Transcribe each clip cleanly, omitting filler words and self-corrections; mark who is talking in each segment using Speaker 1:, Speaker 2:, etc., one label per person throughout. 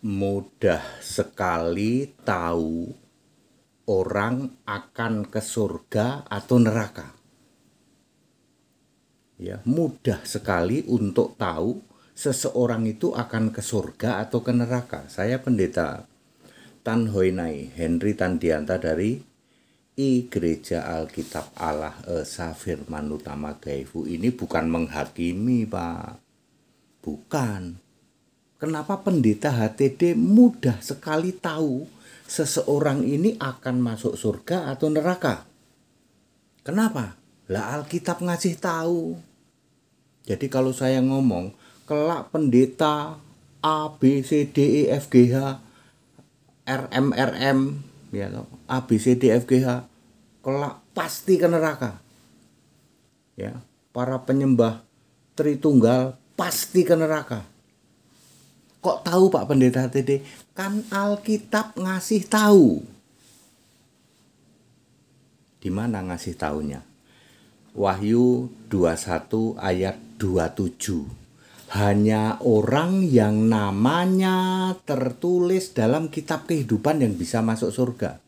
Speaker 1: Mudah sekali tahu orang akan ke surga atau neraka. Ya, mudah sekali untuk tahu seseorang itu akan ke surga atau ke neraka. Saya Pendeta Tan Hoi Nai, Henry Tandianta dari I Gereja Alkitab Allah Esa Firman Utama Gaifu. Ini bukan menghakimi, Pak. Bukan. Kenapa Pendeta HTD mudah sekali tahu seseorang ini akan masuk surga atau neraka? Kenapa? Lah Alkitab ngasih tahu. Jadi kalau saya ngomong, kelak pendeta A, B, C, D, E, F, G, H, RM, RM, ya, A, B, C, D, F, G, H, kelak pasti ke neraka. Ya, para penyembah Tritunggal pasti ke neraka. Kok tahu Pak Pendeta HTD? Kan Alkitab ngasih tahu. Di mana ngasih taunya? Wahyu 21 ayat 27. Hanya orang yang namanya tertulis dalam kitab kehidupan yang bisa masuk surga.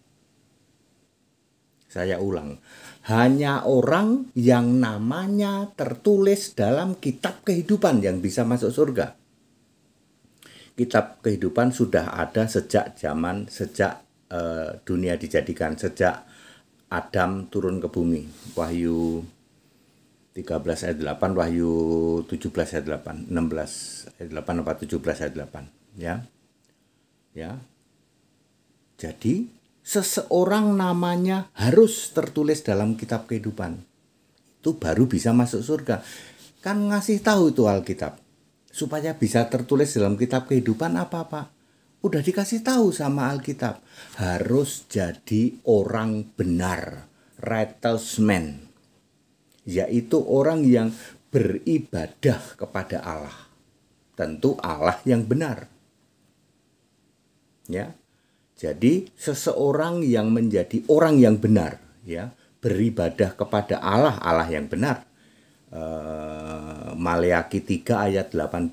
Speaker 1: Saya ulang. Hanya orang yang namanya tertulis dalam kitab kehidupan yang bisa masuk surga. Kitab kehidupan sudah ada sejak dunia dijadikan, sejak Adam turun ke bumi. Wahyu 13 ayat 8, Wahyu 17 ayat 8, 16 ayat 8 apa 17 ayat 8, ya. Ya. Jadi seseorang namanya harus tertulis dalam kitab kehidupan. Itu baru bisa masuk surga. Kan ngasih tahu itu Alkitab. Supaya bisa tertulis dalam kitab kehidupan apa, Pak? Udah dikasih tahu sama Alkitab. Harus jadi orang benar, righteous man. Yaitu orang yang beribadah kepada Allah. Tentu Allah yang benar. Ya. Jadi seseorang yang menjadi orang yang benar, ya, beribadah kepada Allah, Allah yang benar. Maleakhi 3 ayat 18.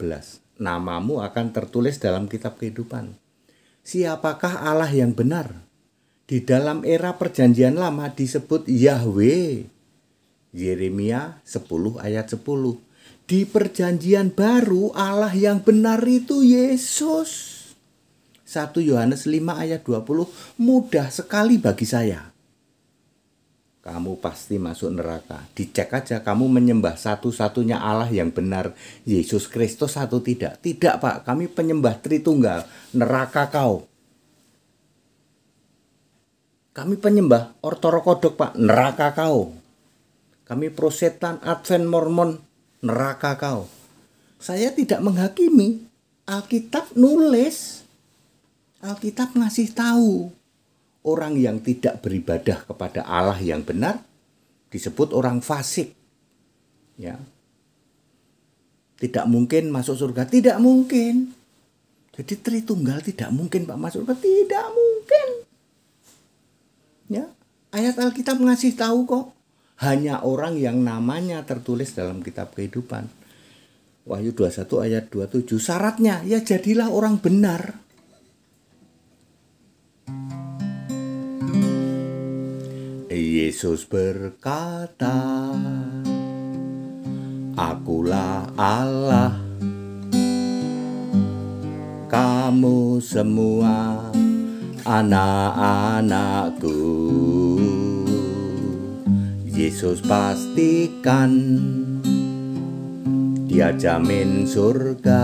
Speaker 1: Namamu akan tertulis dalam kitab kehidupan. Siapakah Allah yang benar? Di dalam era perjanjian lama disebut Yahweh. Yeremia 10 ayat 10. Di perjanjian baru Allah yang benar itu Yesus. 1 Yohanes 5 ayat 20. Mudah sekali bagi saya. Kamu pasti masuk neraka. Dicek aja kamu menyembah satu-satunya Allah yang benar, Yesus Kristus atau tidak. Tidak, Pak, kami penyembah Tritunggal. Neraka kau. Kami penyembah Ortodoks, Pak. Neraka kau. Kami Protestantan, Advent, Mormon. Neraka kau. Saya tidak menghakimi. Alkitab nulis. Alkitab ngasih tahu. Orang yang tidak beribadah kepada Allah yang benar disebut orang fasik. Ya. Tidak mungkin masuk surga, tidak mungkin. Jadi Tritunggal tidak mungkin Pak masuk surga, tidak mungkin. Ya, ayat Alkitab ngasih tahu kok. Hanya orang yang namanya tertulis dalam kitab kehidupan. Wahyu 21 ayat 27. Syaratnya ya jadilah orang benar. Yesus berkata, Akulah Allah, kamu semua anak-anakku. Yesus pastikan Dia jamin surga.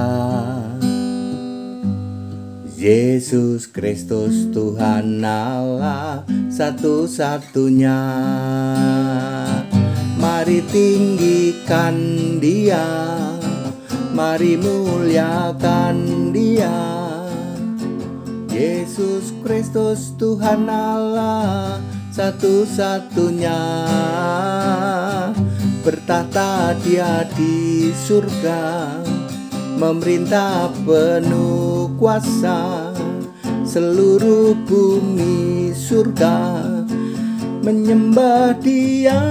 Speaker 1: Yesus Kristus Tuhan Allah satu-satunya. Mari tinggikan Dia, mari muliakan Dia. Yesus Kristus Tuhan Allah satu-satunya. Bertahta Dia di surga, memerintah penuh kuasa. Seluruh bumi surga menyembah Dia.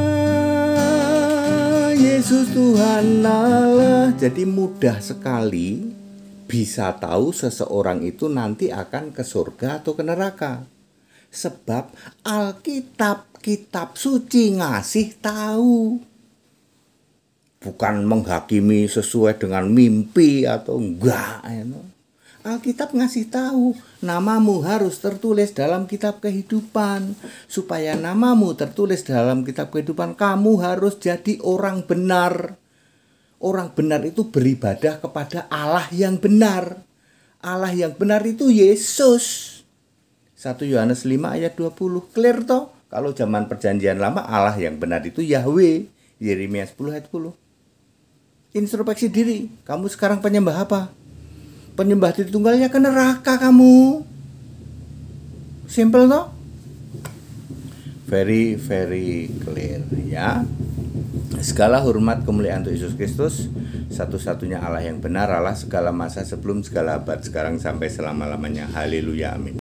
Speaker 1: Yesus Tuhan Allah. Jadi mudah sekali bisa tahu seseorang itu nanti akan ke surga atau ke neraka. Sebab Alkitab, kitab suci ngasih tahu. Bukan menghakimi sesuai dengan mimpi atau enggak. Alkitab ngasih tahu, namamu harus tertulis dalam kitab kehidupan. Supaya namamu tertulis dalam kitab kehidupan, kamu harus jadi orang benar. Orang benar itu beribadah kepada Allah yang benar. Allah yang benar itu Yesus. 1 Yohanes 5 ayat 20. Clear toh? Kalau zaman perjanjian lama, Allah yang benar itu Yahweh. Yeremia 10 ayat 10. Introspeksi diri. Kamu sekarang penyembah apa? Penyembah Tritunggal, ya ke neraka kamu. Simple toh? Very clear ya. Segala hormat kemuliaan untuk Yesus Kristus, satu-satunya Allah yang benar, Allah segala masa, sebelum segala abad, sekarang sampai selama-lamanya. Haleluya, amin.